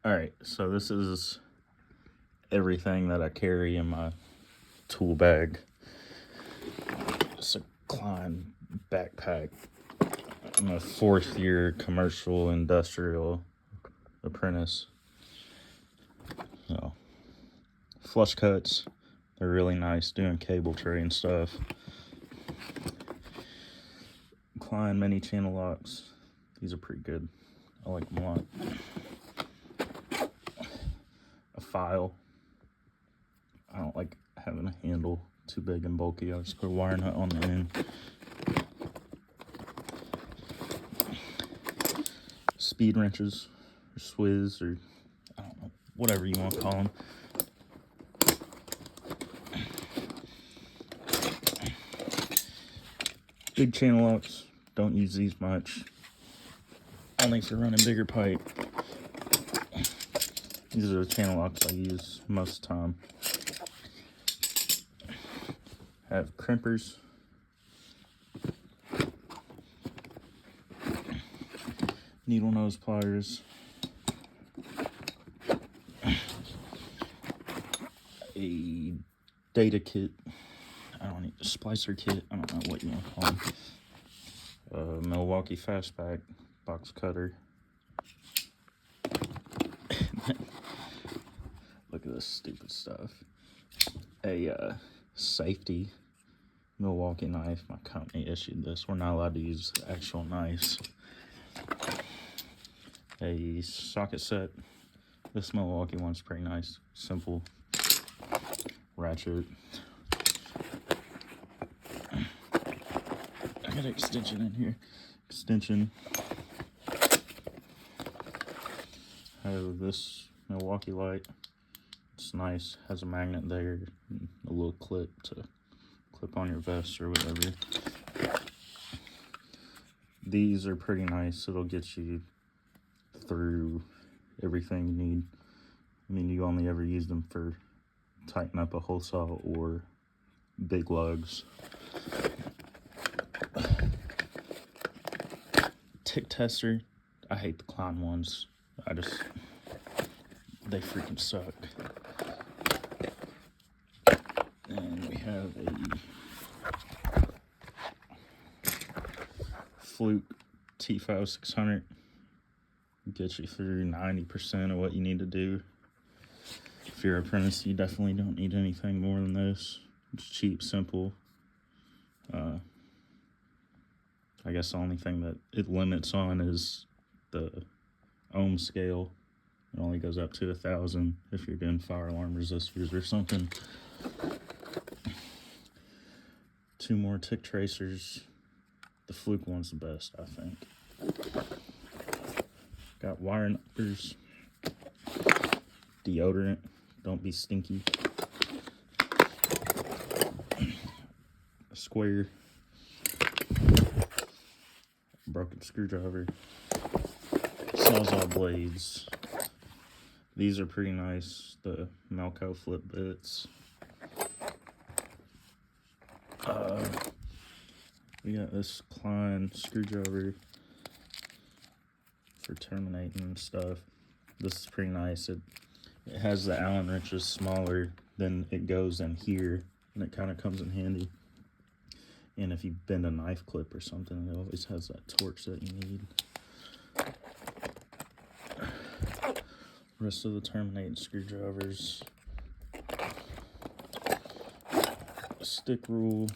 Alright, so this is everything that I carry in my tool bag. It's a Klein backpack. I'm a 4th year commercial industrial apprentice. So, flush cuts, they're really nice, doing cable tray and stuff. Klein mini channel locks, these are pretty good. I like them a lot. A file. I don't like having a handle too big and bulky. I just put a wire nut on the end. Speed wrenches, or swizz, or I don't know, whatever you want to call them. Big channel locks, don't use these much. Only for running bigger pipe. These are the channel locks I use most of the time. I have crimpers. Needle nose pliers. A data kit. I don't need a splicer kit. I don't know what you want to call them. A Milwaukee Fastback box cutter. Look at this stupid stuff. A safety Milwaukee knife. My company issued this. We're not allowed to use actual knives. A socket set. This Milwaukee one's pretty nice. Simple. Ratchet. I got an extension in here. Extension. I have this Milwaukee light. It's nice. Has a magnet there. And a little clip to clip on your vest or whatever. These are pretty nice. It'll get you through everything you need. I mean, you only ever use them for tighten up a hole saw or big lugs. Tick tester. I hate the Klein ones. They freaking suck. And we have a Fluke T5600. Get you through 90% of what you need to do. If you're an apprentice, you definitely don't need anything more than this. It's cheap, simple. I guess the only thing that it limits on is the ohm scale. It only goes up to 1,000 if you're doing fire alarm resistors or something. 2 more tick tracers. The Fluke one's the best, I think. Got wire numbers. Deodorant. Don't be stinky. A square. Broken screwdriver. Sawzall blades. These are pretty nice. The Melco flip bits. We got this Klein screwdriver for terminating and stuff. This is pretty nice. It has the Allen wrenches smaller than it goes in here, and it kind of comes in handy. And if you bend a knife clip or something, it always has that torch that you need. Rest of the terminating screwdrivers. Stick rule.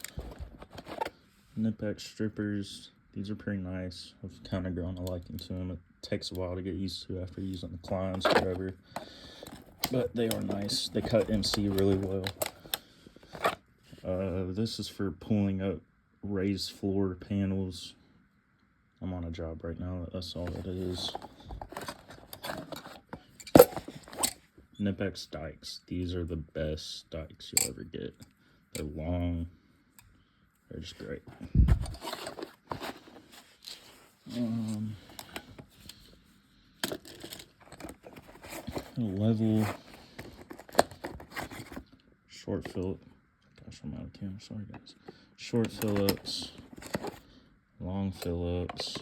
Nip-X strippers. These are pretty nice. I've kind of grown a liking to them. It takes a while to get used to after using the Kleins forever. But they are nice. They cut MC really well. This is for pulling up raised floor panels. I'm on a job right now. That's all that it is. Nip-X dikes. These are the best dikes you'll ever get. They're long. They're just great. Level. Short Phillip. Gosh, I'm out of camera. Sorry, guys. Short Phillips. Long Phillips.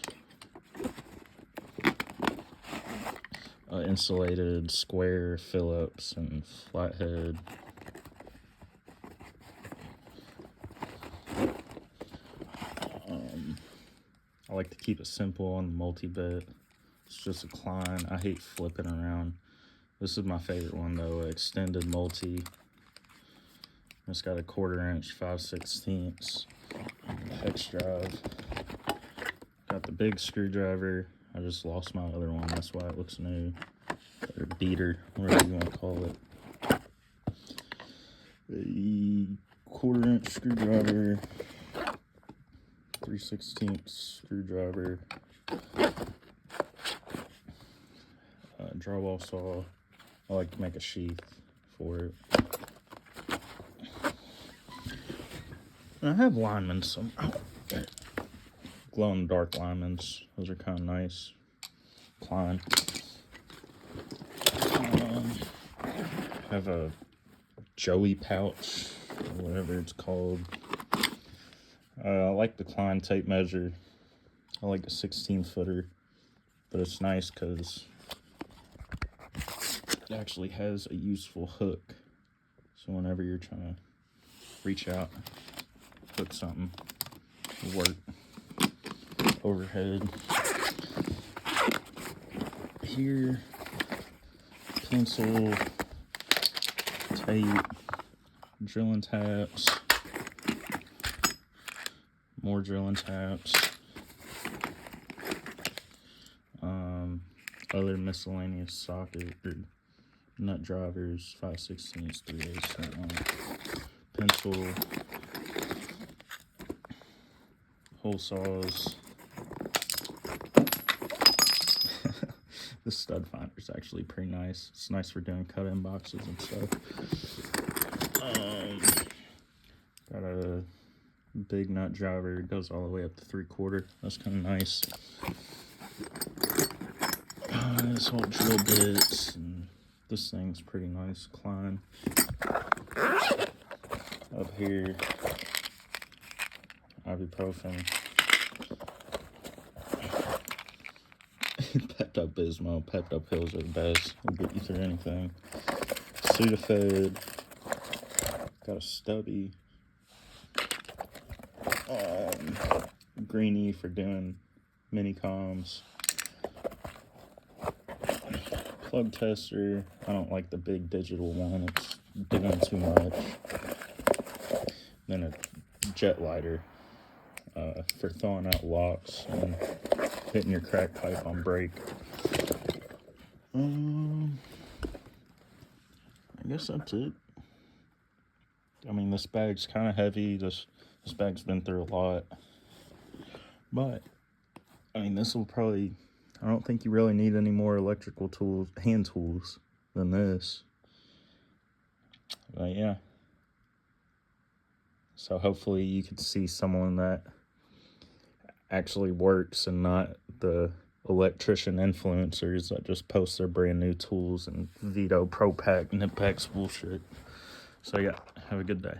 insulated square Phillips and flathead. I like to keep it simple on the multi-bit. It's just a Klein. I hate flipping around. This is my favorite one though, extended multi. It's got a 1/4 inch 5/16 hex drive. Got the big screwdriver. I just lost my other one, that's why it looks new. Or beater, whatever you want to call it. A 1/4 inch screwdriver. 3/16 screwdriver. Drywall saw. I like to make a sheath for it. And I have linemen, some glow in the dark linemans. Those are kind of nice. Klein. Have a Joey pouch, or whatever it's called. I like the Klein tape measure. I like a 16-footer, but it's nice because it actually has a useful hook. So whenever you're trying to reach out, hook something, it'll work. Overhead. Here, pencil, tape, drilling taps, more drilling taps, other miscellaneous socket or nut drivers, 5/16, 3/8, pencil, hole saws. This stud finder is actually pretty nice. It's nice for doing cut-in boxes and stuff. Got a big nut driver. It goes all the way up to 3/4. That's kind of nice. This whole drill bits, and this thing's pretty nice. Klein. Up here, ibuprofen. Pepto-Bismol. Pepto pills are the best. Will get you through anything. Sudafed. Got a stubby. Greenie for doing mini comms. Plug tester. I don't like the big digital one. It's doing too much. Then a jet lighter for thawing out locks and hitting your crack pipe on brake. I guess that's it. I mean, this bag's kind of heavy. This bag's been through a lot. But, I mean, this will probably... I don't think you really need any more electrical tools, hand tools, than this. But, yeah. So, hopefully you can see someone that actually works and not the electrician influencers that just post their brand new tools and veto pro pack nip packs bullshit. So yeah, have a good day.